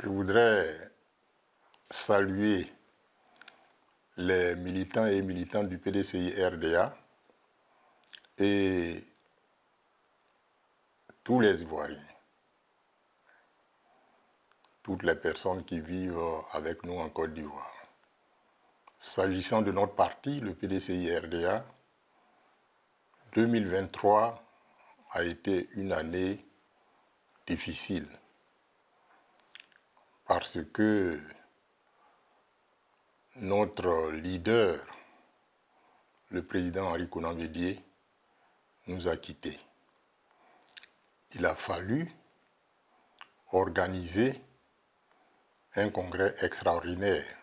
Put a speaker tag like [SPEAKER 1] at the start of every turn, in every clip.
[SPEAKER 1] Je voudrais saluer les militants et militantes du PDCI-RDA et tous les Ivoiriens, toutes les personnes qui vivent avec nous en Côte d'Ivoire. S'agissant de notre parti, le PDCI-RDA, 2023 a été une année difficile parce que notre leader, le président Henri Konan Bédié, nous a quittés. Il a fallu organiser un congrès extraordinaire,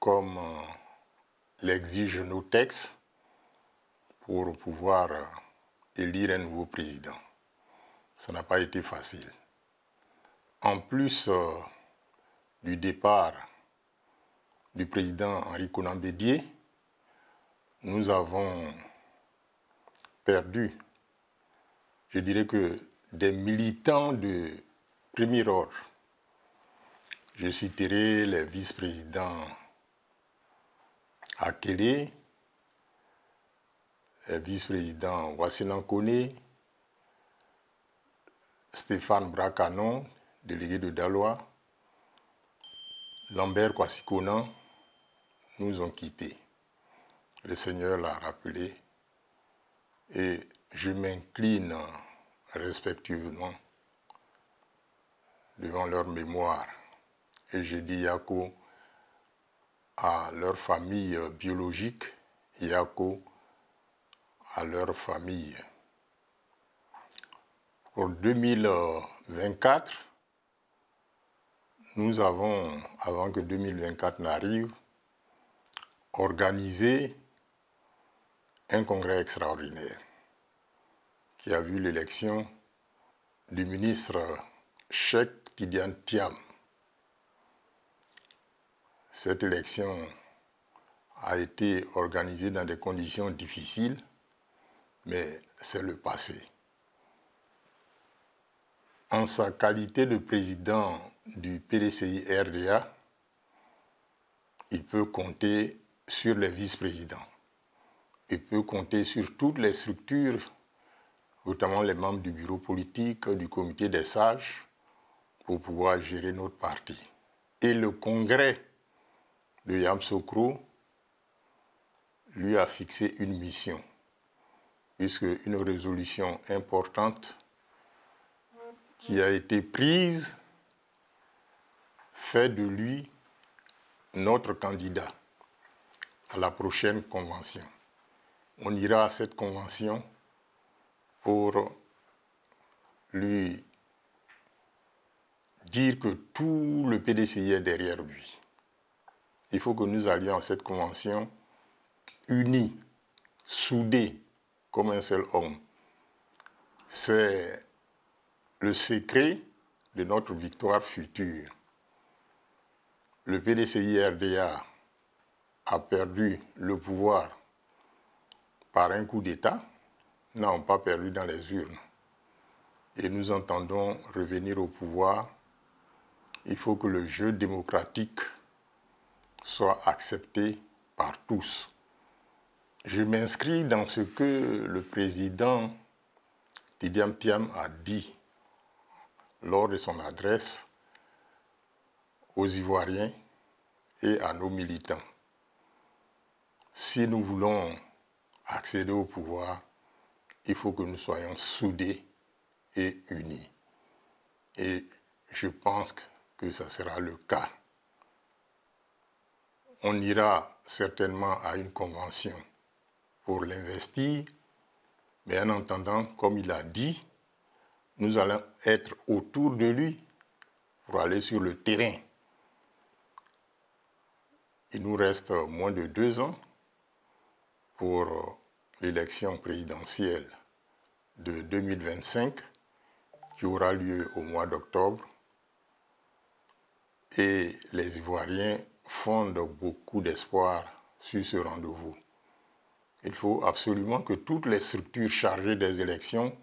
[SPEAKER 1] comme l'exigent nos textes, pour pouvoir élire un nouveau président. Ça n'a pas été facile. En plus du départ du président Henri Konan Bédié, nous avons perdu, je dirais que des militants de premier ordre. Je citerai les vice-présidents Akele, les vice-présidents Wassilan Kone, Stéphane Brakanon, délégué de Daloa, Lambert Kwasikonan, nous ont quittés. Le Seigneur l'a rappelé et je m'incline respectueusement devant leur mémoire. Et je dis Yako à leur famille biologique, Yako à leur famille. Pour 2024, nous avons, avant que 2024 n'arrive, organisé un congrès extraordinaire qui a vu l'élection du ministre Cheikh Tidiane Thiam. Cette élection a été organisée dans des conditions difficiles, mais c'est le passé. En sa qualité de président du PDCI-RDA, il peut compter sur les vice-présidents. Il peut compter sur toutes les structures, notamment les membres du bureau politique, du comité des sages, pour pouvoir gérer notre parti. Et le congrès de Yamoussoukro lui a fixé une mission, puisque une résolution importante qui a été prise fait de lui notre candidat à la prochaine convention. On ira à cette convention pour lui dire que tout le PDCI est derrière lui. Il faut que nous allions à cette convention unis, soudés, comme un seul homme. C'est le secret de notre victoire future. Le PDCI-RDA a perdu le pouvoir par un coup d'État, n'ont pas perdu dans les urnes. Et nous entendons revenir au pouvoir. Il faut que le jeu démocratique soit accepté par tous. Je m'inscris dans ce que le président Tidiane Thiam a dit lors de son adresse aux Ivoiriens et à nos militants. Si nous voulons accéder au pouvoir, il faut que nous soyons soudés et unis. Et je pense que ça sera le cas. On ira certainement à une convention pour l'investir, mais en attendant, comme il a dit, nous allons être autour de lui pour aller sur le terrain. Il nous reste moins de 2 ans pour l'élection présidentielle de 2025 qui aura lieu au mois d'octobre. Et les Ivoiriens fondent beaucoup d'espoir sur ce rendez-vous. Il faut absolument que toutes les structures chargées des élections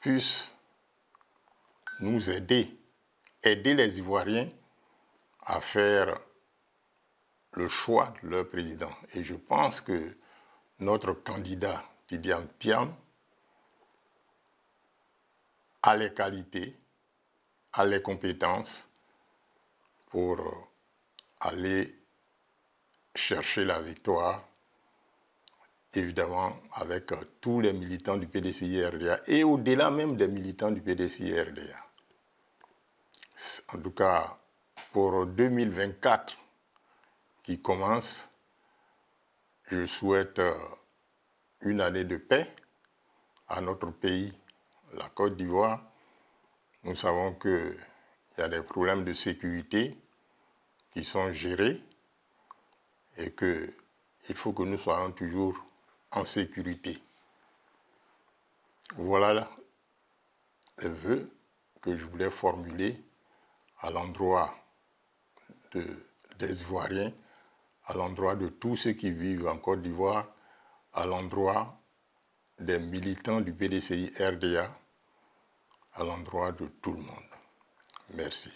[SPEAKER 1] puissent nous aider aider les Ivoiriens à faire le choix de leur président. Et je pense que notre candidat, Tidiane Thiam, a les qualités, a les compétences pour aller chercher la victoire, évidemment avec tous les militants du PDCI-RDA et au-delà même des militants du PDCI-RDA. En tout cas, pour 2024 qui commence, je souhaite une année de paix à notre pays, la Côte d'Ivoire. Nous savons qu'il y a des problèmes de sécurité qui sont gérés et qu'il faut que nous soyons toujours en sécurité. Voilà les vœux que je voulais formuler à l'endroit des Ivoiriens, à l'endroit de tous ceux qui vivent en Côte d'Ivoire, à l'endroit des militants du PDCI-RDA, à l'endroit de tout le monde. Merci.